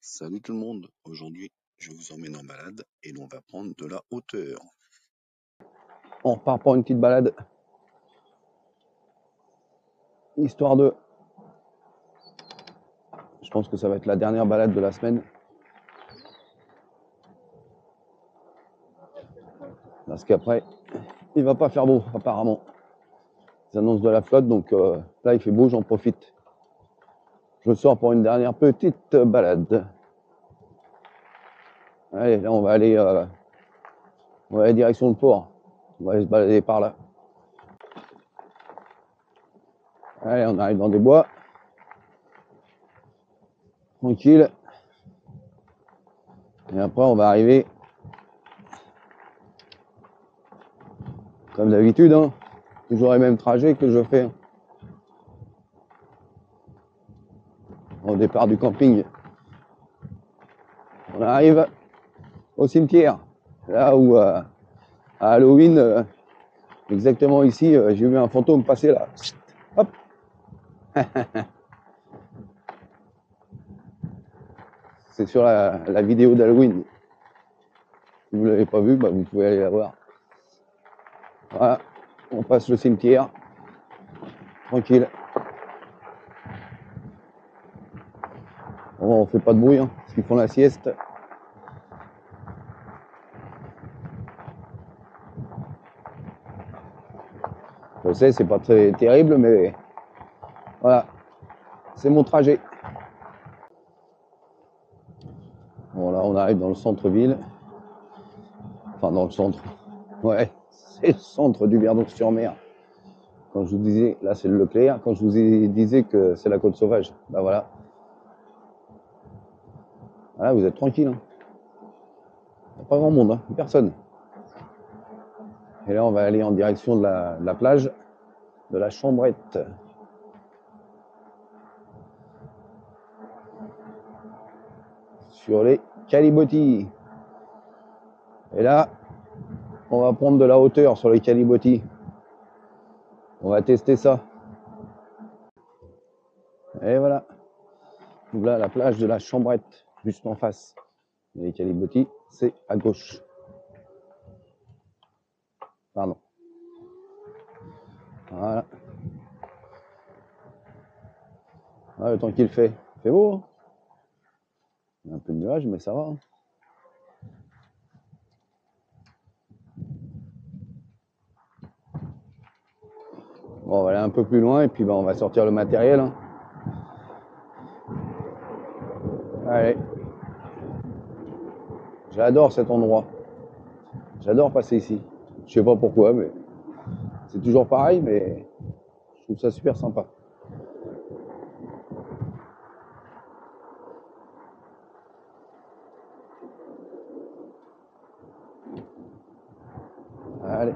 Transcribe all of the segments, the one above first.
Salut tout le monde, aujourd'hui je vous emmène en balade et l'on va prendre de la hauteur. On repart pour une petite balade, histoire de... Je pense que ça va être la dernière balade de la semaine. Parce qu'après, il va pas faire beau apparemment. Ils annoncent de la flotte, donc là il fait beau, j'en profite. Je sors pour une dernière petite balade. Allez, là on va aller direction le port. On va aller se balader par là. Allez, on arrive dans des bois. Tranquille. Et après on va arriver, comme d'habitude, hein, toujours les mêmes trajets que je fais au départ du camping. On arrive au cimetière, là où à Halloween, exactement ici, j'ai vu un fantôme passer là. Hop. C'est sur la vidéo d'Halloween. Si vous ne l'avez pas vu, bah, vous pouvez aller la voir. Voilà, on passe le cimetière. Tranquille. Bon, on fait pas de bruit, hein, parce qu'ils font la sieste. Je sais, c'est pas très terrible, mais voilà, c'est mon trajet. Bon, là, on arrive dans le centre-ville. Enfin, dans le centre. Ouais, c'est le centre du Verdon-sur-Mer. Quand je vous disais, là, c'est le Leclerc. Quand je vous disais que c'est la Côte Sauvage, bah voilà. Voilà, vous êtes tranquille. Hein. Il n'y a pas grand monde, hein, personne. Et là, on va aller en direction de la plage de la Chambrette. Sur les Calibotis. Et là, on va prendre de la hauteur sur les Calibotis. On va tester ça. Et voilà. Donc là, la plage de la Chambrette, juste en face. Et les Calibotis, c'est à gauche. Pardon. Voilà. Ah, le temps qu'il fait. Il fait beau. Hein, il y a un peu de nuages, mais ça va. Hein. Bon, on va aller un peu plus loin et puis on va sortir le matériel. Hein. Allez. J'adore cet endroit. J'adore passer ici. Je sais pas pourquoi, mais c'est toujours pareil, mais je trouve ça super sympa. Allez.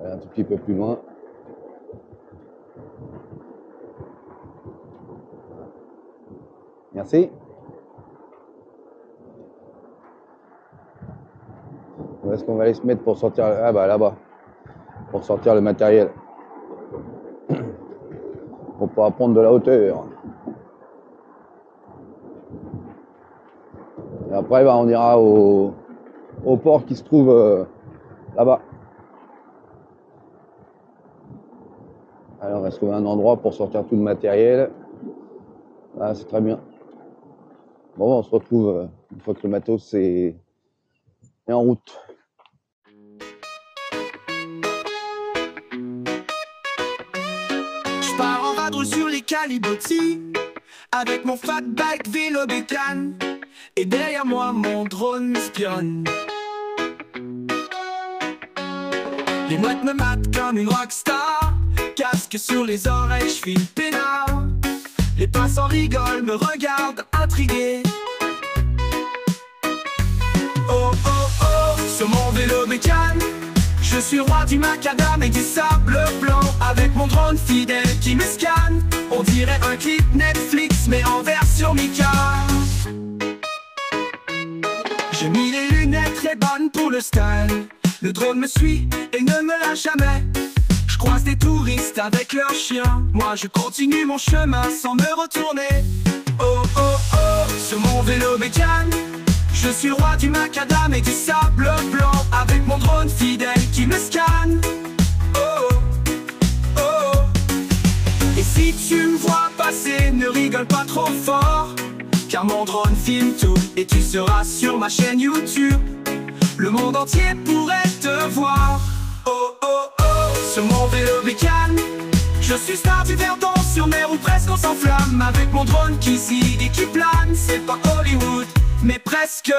Allez, un tout petit peu plus loin. Merci. Où est-ce qu'on va aller se mettre pour sortir? Ah bah là-bas. Pour sortir le matériel. Pour pouvoir prendre de la hauteur. Et après, bah, on ira au port qui se trouve là-bas. Alors, on va se trouver un endroit pour sortir tout le matériel. Ah, c'est très bien. Bon, on se retrouve une fois que le matos est en route. Je pars en vadrouille sur les Calibotis avec mon fat bike vélo bécane. Et derrière moi mon drone m'espionne. Les mouettes me matent comme une rockstar. Casque sur les oreilles, je file peinard. Les passants rigolent, me regardent intrigués. Oh oh oh, sur mon vélo bécane, je suis roi du macadam et du sable blanc. Avec mon drone fidèle qui me scanne. On dirait un clip Netflix mais en version Mika. J'ai mis les lunettes très bonnes pour le style. Le drone me suit et ne me lâche jamais. Je croise des touristes avec leurs chiens. Moi je continue mon chemin sans me retourner. Oh oh oh, sur mon vélo mécane, je suis le roi du macadam et du sable blanc, avec mon drone fidèle qui me scanne. Oh oh oh. Et si tu me vois passer, ne rigole pas trop fort, car mon drone filme tout et tu seras sur ma chaîne YouTube. Le monde entier pourrait te voir. Oh oh oh, sur mon vélo bécane, je suis star du Verdon, sur mer ou presque on s'enflamme, avec mon drone qui zig et qui plane. C'est pas Hollywood, mais presque.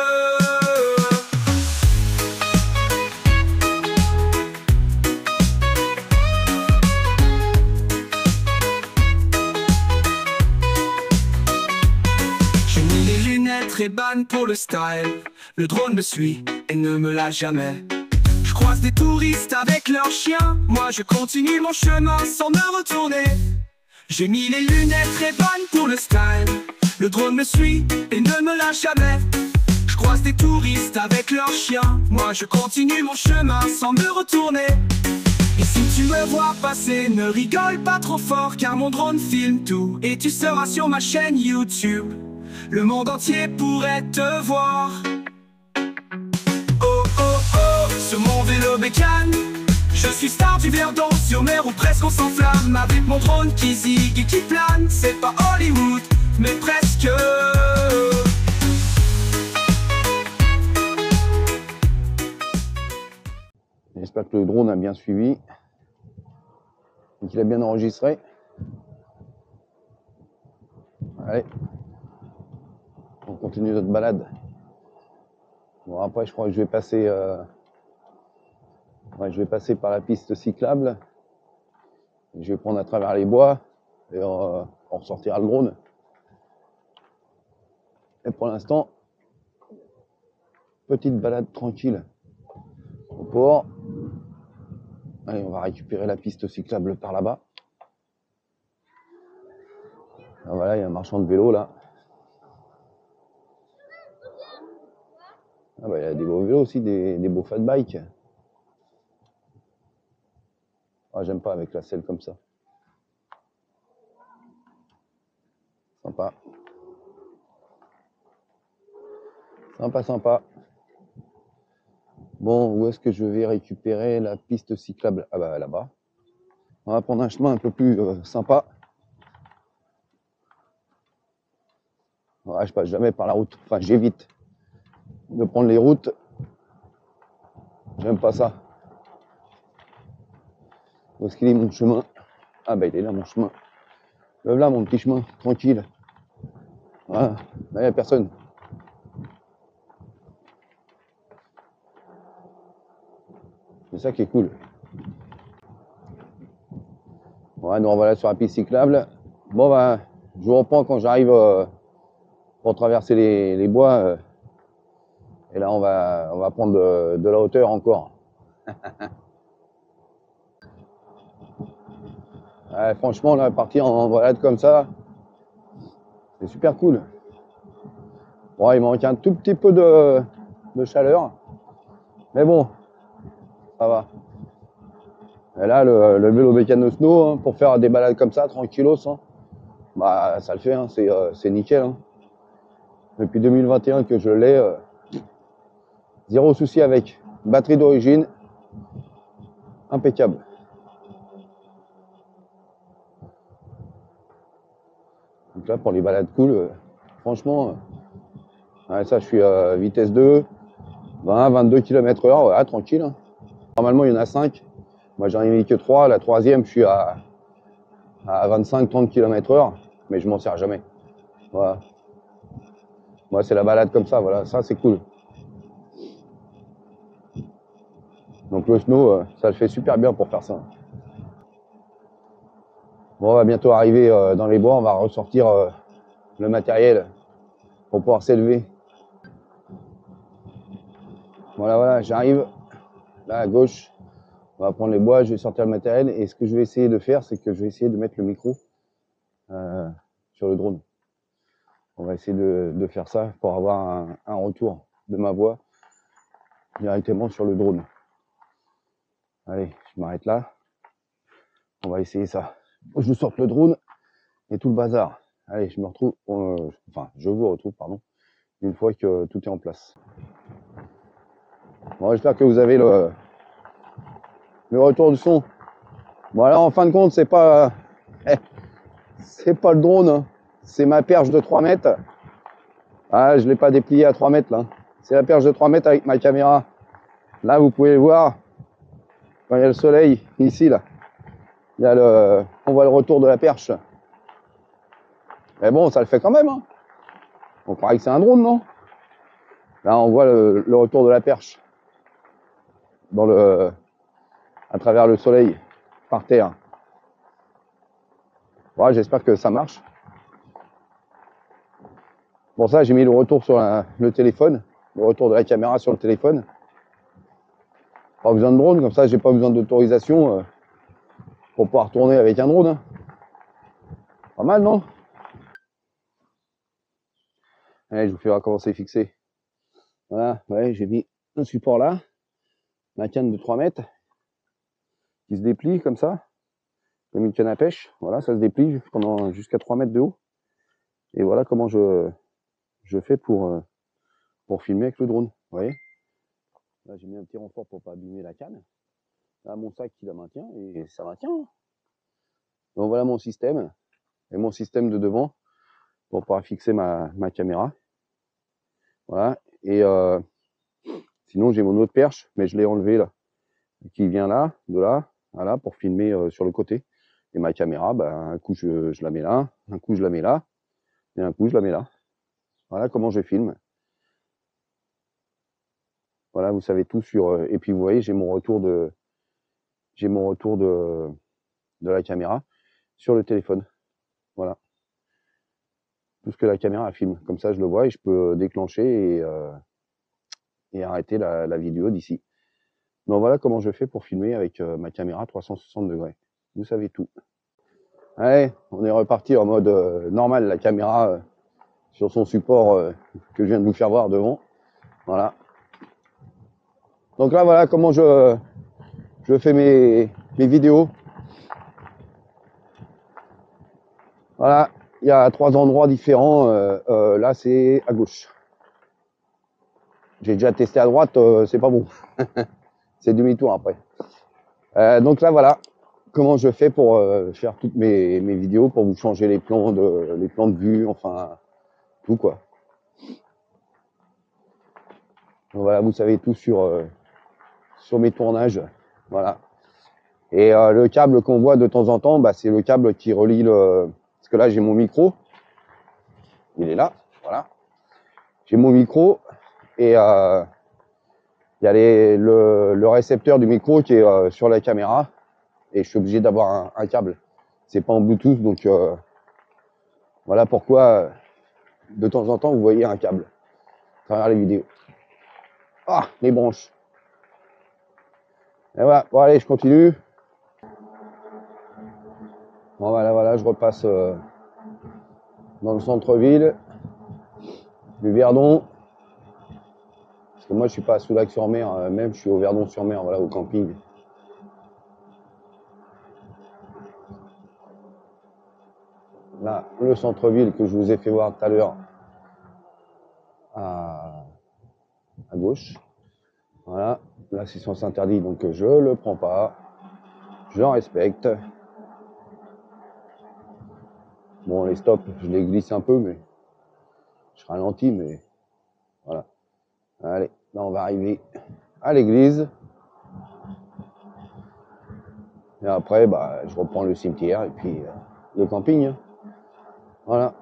J'ai mis les lunettes Ray-Ban pour le style. Le drone me suit et ne me lâche jamais. Je croise des touristes avec leurs chiens, moi je continue mon chemin sans me retourner. J'ai mis les lunettes Ray-Ban pour le style. Le drone me suit et ne me lâche jamais. Je croise des touristes avec leurs chiens, moi je continue mon chemin sans me retourner. Et si tu me vois passer, ne rigole pas trop fort, car mon drone filme tout et tu seras sur ma chaîne YouTube. Le monde entier pourrait te voir. Oh oh oh, sur mon vélo bécane, je suis star du Verdon, sur mer ou presque on s'enflamme, avec mon drone qui zig et qui plane. C'est pas Hollywood, mais presque. J'espère que le drone a bien suivi et qu'il a bien enregistré. Allez, on continue notre balade. Bon, après je crois que je vais passer par la piste cyclable. Je vais prendre à travers les bois et on ressortira le drone. Et pour l'instant, petite balade tranquille au port. Allez, on va récupérer la piste cyclable par là-bas. Ah, voilà, il y a un marchand de vélo là. Ah bah, il y a des beaux vélos aussi, des beaux fat bikes. Ah, j'aime pas avec la selle comme ça. Sympa. Sympa, sympa. Bon, où est-ce que je vais récupérer la piste cyclable? Ah bah là-bas. On va prendre un chemin un peu plus sympa. Ouais, je passe jamais par la route. Enfin, j'évite de prendre les routes. J'aime pas ça. Où est-ce qu'il est mon chemin? Ah bah il est là mon chemin. Là mon petit chemin, tranquille. Voilà, là il n'y a personne. C'est ça qui est cool. Ouais, nous voilà sur la piste cyclable. Bon ben, je vous reprends quand j'arrive pour traverser les bois. Et là on va prendre de la hauteur encore. Ouais, franchement là, partir en balade comme ça, c'est super cool. Bon, il manque un tout petit peu de chaleur. Mais bon, ça va. Et là, le vélo Mécano Snow, hein, pour faire des balades comme ça, tranquillos, hein, bah ça le fait, hein, c'est nickel. Hein. Depuis 2021 que je l'ai, zéro souci avec. Batterie d'origine, impeccable. Donc là, pour les balades cool, franchement, ouais, ça, je suis à vitesse 2, 20, 22 km/h, voilà, tranquille. Hein. Normalement, il y en a 5. Moi, j'en ai mis que 3. La troisième, je suis à 25-30 km/h, mais je m'en sers jamais. Voilà. Moi, c'est la balade comme ça, voilà, ça, c'est cool. Donc le snow, ça le fait super bien pour faire ça. Bon, on va bientôt arriver dans les bois, on va ressortir le matériel pour pouvoir s'élever. Voilà, voilà, j'arrive là à gauche. On va prendre les bois, je vais sortir le matériel. Et ce que je vais essayer de faire, c'est que je vais essayer de mettre le micro sur le drone. On va essayer de faire ça pour avoir un retour de ma voix directement sur le drone. Allez, je m'arrête là. On va essayer ça. Faut que je sorte le drone et tout le bazar. Allez, je me retrouve, enfin, je vous retrouve, pardon, une fois que tout est en place. Bon, j'espère que vous avez le retour du son. Bon, alors, en fin de compte, c'est pas le drone, hein. C'est ma perche de 3 mètres. Ah, je l'ai pas déplié à 3 mètres, là. C'est la perche de 3 mètres avec ma caméra. Là, vous pouvez voir, quand il y a le soleil, ici, là, il y a on voit le retour de la perche. Mais bon, ça le fait quand même, hein. On croirait que c'est un drone, non? Là, on voit le retour de la perche à travers le soleil, par terre. Voilà, j'espère que ça marche. Pour ça, j'ai mis le retour sur le téléphone, le retour de la caméra sur le téléphone. Pas besoin de drone, comme ça, j'ai pas besoin d'autorisation pour pouvoir tourner avec un drone. Hein. Pas mal, non? Allez, je vous fais voir comment c'est fixé. Voilà, ouais, j'ai mis un support là, ma canne de 3 mètres, qui se déplie comme ça, comme une canne à pêche. Voilà, ça se déplie pendant jusqu'à 3 mètres de haut. Et voilà comment je fais pour filmer avec le drone. Vous voyez? Là, j'ai mis un petit renfort pour pas abîmer la canne. Là, mon sac qui la maintient et ça maintient. Donc voilà mon système et mon système de devant pour pouvoir fixer ma caméra. Voilà. Et sinon, j'ai mon autre perche, mais je l'ai enlevé là, qui vient là, de là, voilà, pour filmer sur le côté. Et ma caméra, bah, un coup je la mets là, un coup je la mets là, et un coup je la mets là. Voilà comment je filme. Voilà, vous savez tout sur. Et puis vous voyez, j'ai mon retour de la caméra sur le téléphone. Voilà. Tout ce que la caméra filme. Comme ça, je le vois et je peux déclencher et arrêter la vidéo d'ici. Donc voilà comment je fais pour filmer avec ma caméra 360 degrés. Vous savez tout. Allez, on est reparti en mode normal, la caméra sur son support que je viens de vous faire voir devant. Voilà. Donc là, voilà comment je fais mes vidéos. Voilà, il y a 3 endroits différents. Là, c'est à gauche. J'ai déjà testé à droite, c'est pas bon. C'est demi-tour après. Donc là, voilà comment je fais pour faire toutes mes vidéos, pour vous changer les plans de vue, enfin tout quoi. Donc voilà, vous savez tout sur mes tournages. Voilà. Et le câble qu'on voit de temps en temps, bah, c'est le câble qui relie parce que là, j'ai mon micro. Il est là, voilà. J'ai mon micro et il y a le récepteur du micro qui est sur la caméra et je suis obligé d'avoir un câble. C'est pas en Bluetooth, donc voilà pourquoi de temps en temps vous voyez un câble à travers les vidéos. Ah, les branches. Et voilà, bon allez, je continue. Bon voilà, je repasse dans le centre-ville du Verdon. Parce que moi je suis pas à Soulac-sur-Mer, même je suis au Verdon-sur-Mer, voilà, au camping. Là, le centre-ville que je vous ai fait voir tout à l'heure à gauche. Voilà, là c'est sens interdit, donc je le prends pas. Je respecte. Bon, les stops, je les glisse un peu, mais je ralentis, mais voilà. Allez, là on va arriver à l'église. Et après, bah, je reprends le cimetière et puis le camping. Voilà.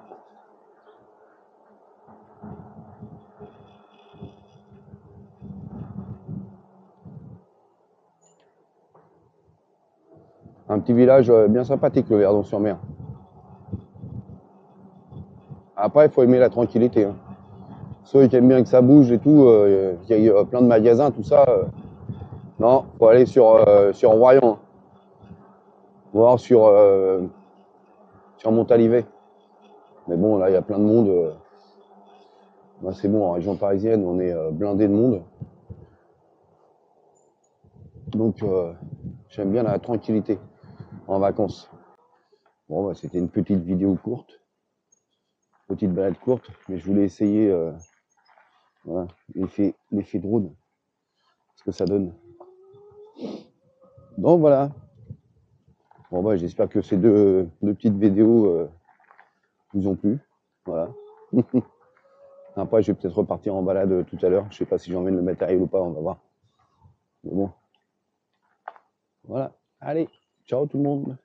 Un petit village bien sympathique, le Verdon-sur-Mer. Après, il faut aimer la tranquillité. Hein. Ceux qui aiment bien que ça bouge et tout, qu'il y ait plein de magasins, tout ça. Non, faut aller sur Royan. Voir sur Montalivet. Mais bon, là, il y a plein de monde. Moi, c'est bon, en région parisienne, on est blindé de monde. Donc, j'aime bien la tranquillité. en vacances. Bon, bah, c'était une petite vidéo courte, petite balade courte, mais je voulais essayer voilà, l'effet drone, ce que ça donne. Donc voilà. Bon, bah, j'espère que ces deux petites vidéos vous ont plu. Voilà. Après, je vais peut-être repartir en balade tout à l'heure. Je sais pas si j'emmène le matériel ou pas, on va voir. Mais bon. Voilà. Allez, ciao tout le monde.